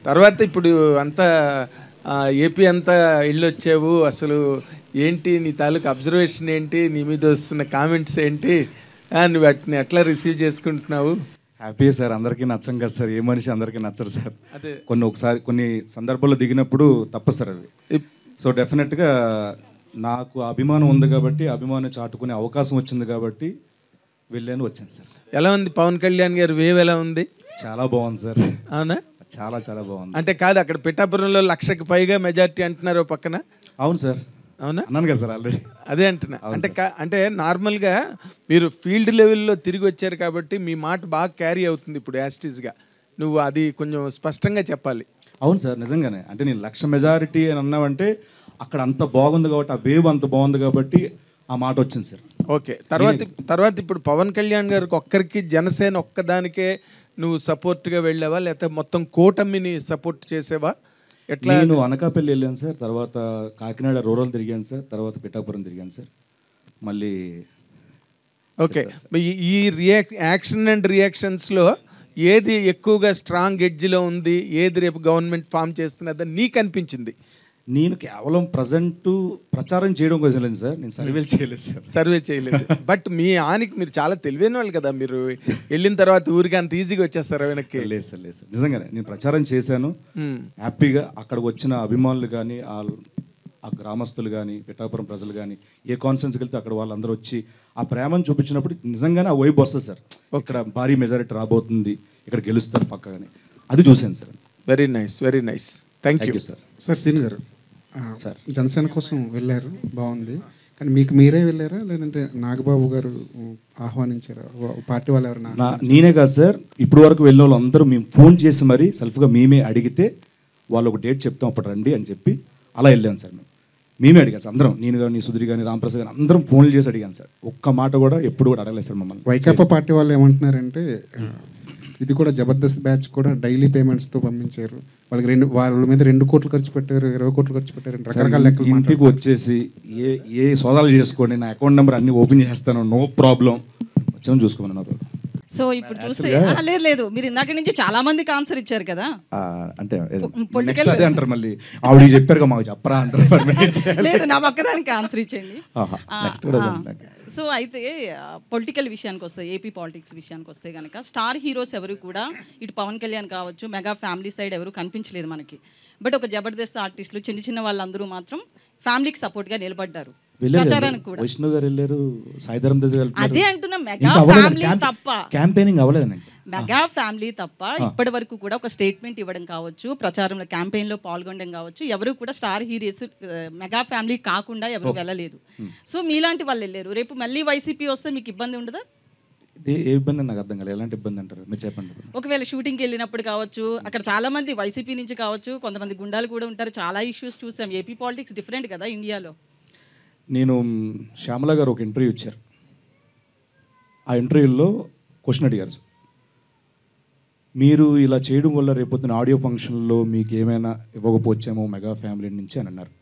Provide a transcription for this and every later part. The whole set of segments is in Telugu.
తర్వాత ఇప్పుడు అంతా ఏపీ అంతా వెళ్ళొచ్చావు, అసలు ఏంటి నీ తాలూకు అబ్జర్వేషన్ ఏంటి, నీ మీద వస్తున్న కామెంట్స్ ఏంటి, నువ్వు వాటిని ఎట్లా రిసీవ్ చేసుకుంటున్నావు? హ్యాపీ సార్, అందరికీ నచ్చం కదా సార్, ఏ మనిషి అందరికీ నచ్చరు సార్. అదే కొన్ని సందర్భాల్లో దిగినప్పుడు తప్పదు సార్ అది. సో డెఫినెట్గా నాకు అభిమానం ఉంది కాబట్టి, అభిమానం చాటుకునే అవకాశం వచ్చింది కాబట్టి వెళ్ళాను, వచ్చాను సార్. ఎలా ఉంది పవన్ కళ్యాణ్ గారు వేవ్ ఎలా ఉంది? చాలా బాగుంది సార్. అవునా? చాలా చాలా బాగుంది. అంటే కాదు, అక్కడ పిఠాపురంలో 1,00,000కి పైగా మెజారిటీ అంటున్నారు పక్కన. అవును సార్. అవునా? అన్నాను కదా సార్ ఆల్రెడీ. అదే అంటున్నా. అంటే నార్మల్గా మీరు ఫీల్డ్ లెవెల్లో తిరిగి వచ్చారు కాబట్టి మీ మాట బాగా క్యారీ అవుతుంది ఇప్పుడు యాస్టీస్గా. నువ్వు అది కొంచెం స్పష్టంగా చెప్పాలి. అవును సార్, నిజంగానే. అంటే నేను 1,00,000 మెజారిటీ అని అన్నామంటే అక్కడ అంత బాగుంది కాబట్టి, ఆ వేవ్ అంత బాగుంది కాబట్టి ఆ మాట వచ్చింది సార్. ఓకే. తర్వాత ఇప్పుడు పవన్ కళ్యాణ్ గారికి ఒక్కరికి, జనసేన ఒక్కదానికే నువ్వు సపోర్ట్గా వెళ్ళావా, లేకపోతే మొత్తం కూటమిని సపోర్ట్ చేసేవా? ఎట్లా? నేను అనకాపల్లి వెళ్ళాను సార్, తర్వాత కాకినాడ రూరల్ తిరిగాను సార్, తర్వాత పిఠాపురం తిరిగాను సార్. మళ్ళీ ఓకే. ఈ యాక్షన్ అండ్ రియాక్షన్స్లో ఏది ఎక్కువగా స్ట్రాంగ్ ఎడ్జ్లో ఉంది, ఏది రేపు గవర్నమెంట్ ఫామ్ చేస్తున్నదని నీకు అనిపించింది? నేను కేవలం ప్రజెంట్ ప్రచారం చేయడం కోసం లేదు సార్, నేను సర్వేలు చేయలేదు సార్. సర్వే చేయలేదు. బట్ మీ ఆనికి మీరు చాలా తెలివైన వాళ్ళు కదా, మీరు వెళ్ళిన తర్వాత ఊరికి అంత ఈజీగా వచ్చేస్తారు వెనక్కి? లేదు సార్, లేదు సార్, నిజంగానే నేను ప్రచారం చేశాను హ్యాపీగా. అక్కడికి వచ్చిన అభిమానులు కానీ, ఆ గ్రామస్తులు కానీ, పిఠాపురం ప్రజలు కానీ, ఏ కాన్ఫరెన్స్కి వెళ్తే అక్కడ వాళ్ళందరూ వచ్చి ఆ ప్రేమను చూపించినప్పుడు నిజంగానే ఆ వైబ్ వస్తుంది సార్. ఇక్కడ భారీ మెజారిటీ రాబోతుంది, ఇక్కడ గెలుస్తారు పక్కగానే, అది చూశాను sir. Very nice, very nice. Thank you sir. Sir సీని గారు, సార్ జనసేన కోసం వెళ్ళారు, బాగుంది. కానీ మీకు మీరే వెళ్ళారా, లేదంటే నాగబాబు గారు ఆహ్వానించారా? పార్టీ వాళ్ళు ఎవరైనా? నేనే కాదు సార్, ఇప్పుడు వరకు వెళ్ళిన వాళ్ళు అందరూ మేము ఫోన్ చేసి మరీ సెల్ఫ్గా మేమే అడిగితే వాళ్ళు ఒక డేట్ చెప్తాం అప్పుడు రండి అని చెప్పి అలా వెళ్ళాను సార్. మేమే అడిగాను సార్ అందరం, నేను కానీ, సుధీర్ కానీ, రామప్రసాద్ కానీ అందరం ఫోన్లు చేసి అడిగాను సార్. ఒక్క మాట కూడా ఎప్పుడు కూడా అడగలేదు సార్ మమ్మల్ని. వైకాపా పార్టీ వాళ్ళు ఏమంటున్నారంటే ఇది కూడా జబర్దస్త్ బ్యాచ్ కూడా డైలీ పేమెంట్స్తో పంపించారు, వాళ్ళకి వాళ్ళ మీద 2 కోట్లు ఖర్చు పెట్టారు, 20 కోట్లు ఖర్చు పెట్టారు, రకరకాల లెక్కలు. ఇంటికి వచ్చేసి ఏ సోదాలు చేసుకోండి, నా అకౌంట్ నెంబర్ అన్ని ఓపెన్ చేస్తాను, నో ప్రాబ్లం, వచ్చాము చూసుకోమన్నారు. సో ఇప్పుడు చూస్తే లేదు, మీరు ఇందాక నుంచి చాలా మందికి ఆన్సర్ ఇచ్చారు కదా. అంటే అదే అంటారు మళ్ళీ, ఆవిడ చెప్పారు మాకు చెప్పరా అంటారు. లేదు, నా పక్కదానికి ఆన్సర్ ఇచ్చేయండి. సో అయితే పొలిటికల్ విషయానికి వస్తే, ఏపీ పాలిటిక్స్ విషయానికి వస్తే కనుక స్టార్ హీరోస్ ఎవరు కూడా ఇటు పవన్ కళ్యాణ్ కావచ్చు, మెగా ఫ్యామిలీ సైడ్ ఎవరు కనిపించలేదు మనకి. బట్ ఒక జబర్దస్త్ ఆర్టిస్టులు, చిన్న చిన్న వాళ్ళందరూ మాత్రం ఫ్యామిలీకి సపోర్ట్గా నిలబడ్డారు. ప్రచారానికి కూడా వైష్ణవ్ గారు వెళ్ళారు, సాయిధరం తేజ్ గారు. అదే అంటున్నా, మెగా ఫ్యామిలీ తప్ప, క్యాంపెయినింగ్ అవ్వలేదు, మెగా ఫ్యామిలీ తప్ప ఇప్పటి వరకు కూడా ఒక స్టేట్మెంట్ ఇవ్వడం కావచ్చు, ప్రచారంలో క్యాంపెయిన్లో పాల్గొనడం కావచ్చు, ఎవరు కూడా స్టార్ హీరోస్ మెగా ఫ్యామిలీ కాకుండా ఎవరు వెళ్ళలేదు. సో మీలాంటి వాళ్ళు వెళ్ళారు. రేపు మళ్ళీ వైసీపీ వస్తే మీకు ఇబ్బంది ఉండదా? ఏ ఇబ్బంది నాకు అర్థం కాలేదు. ఎలాంటి ఇబ్బంది అంటారు మీరు చెప్పండి. ఒకవేళ షూటింగ్కి వెళ్ళినప్పుడు కావచ్చు, అక్కడ చాలా మంది వైసీపీ నుంచి కావచ్చు, కొంతమంది గుండాలు కూడా ఉంటారు, చాలా ఇష్యూస్ చూసాం. ఏపీ పాలిటిక్స్ డిఫరెంట్ కదా ఇండియాలో. నేను శ్యామల గారు ఒక ఇంటర్వ్యూ ఇచ్చారు, ఆ ఇంటర్వ్యూలో క్వశ్చన్ అడిగారు, మీరు ఇలా చేయడం వల్ల రేపొద్దున ఆడియో ఫంక్షన్లో మీకు ఏమైనా ఇవ్వకపోవచ్చేమో మెగా ఫ్యామిలీ నుంచి అని అన్నారు.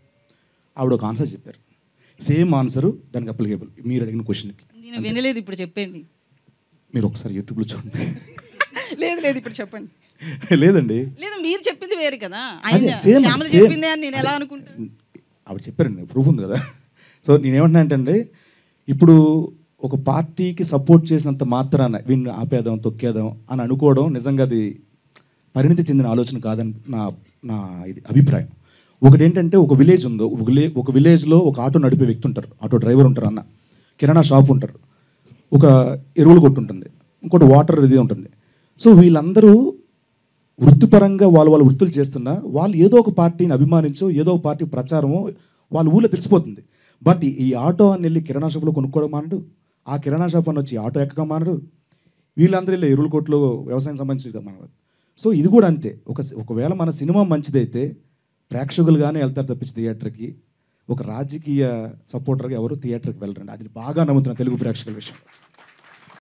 ఆవిడ ఒక ఆన్సర్ చెప్పారు, సేమ్ ఆన్సరు దానికి అప్లికేబుల్ మీరు అడిగిన క్వశ్చన్కి. నేను వినలేదు, ఇప్పుడు చెప్పండి. మీరు ఒకసారి యూట్యూబ్లో చూడండి. లేదు ఇప్పుడు చెప్పండి. లేదండి, లేదు, మీరు చెప్పింది వేరు కదా, శ్యామల చెప్పింది అని నేను ఎలా అనుకుంటాను? ఆవిడ చెప్పారండి, ప్రూఫ్ ఉంది కదా. సో నేనేమంటున్నా అంటే, ఇప్పుడు ఒక పార్టీకి సపోర్ట్ చేసినంత మాత్రాన వీడిని ఆపేద్దాం, తొక్కేద్దాం అని అనుకోవడం నిజంగా అది పరిణితి చెందిన ఆలోచన కాదని నా ఇది అభిప్రాయం. ఒకటి ఏంటంటే, ఒక విలేజ్ ఉందో, ఒక విలేజ్లో ఒక ఆటో నడిపే వ్యక్తి ఉంటారు, ఆటో డ్రైవర్ ఉంటారు, అన్న కిరాణా షాప్ ఉంటారు, ఒక ఎరువులు కొట్టు ఉంటుంది, ఇంకోటి వాటర్ ఇది ఉంటుంది. సో వీళ్ళందరూ వృత్తిపరంగా వాళ్ళ వృత్తులు చేస్తున్నా వాళ్ళు ఏదో ఒక పార్టీని అభిమానించో, ఏదో ఒక పార్టీ ప్రచారమో వాళ్ళ ఊళ్ళో తెలిసిపోతుంది. బట్ ఈ ఆటో అని వెళ్ళి కిరాణా షాప్లో కొనుక్కోవడం మానడు, ఆ కిరాణా షాప్ అని వచ్చి ఆటో ఎక్కక మానడు, వీళ్ళందరూ వెళ్ళి ఎరువుల కొట్లో వ్యవసాయం సంబంధించి మానడు. సో ఇది కూడా అంతే. ఒకవేళ మన సినిమా మంచిదైతే ప్రేక్షకులుగానే వెళ్తారు తప్పించి థియేటర్కి, ఒక రాజకీయ సపోర్టర్గా ఎవరు థియేటర్కి వెళ్ళరండి. అది బాగా నమ్ముతున్నా తెలుగు ప్రేక్షకుల విషయం.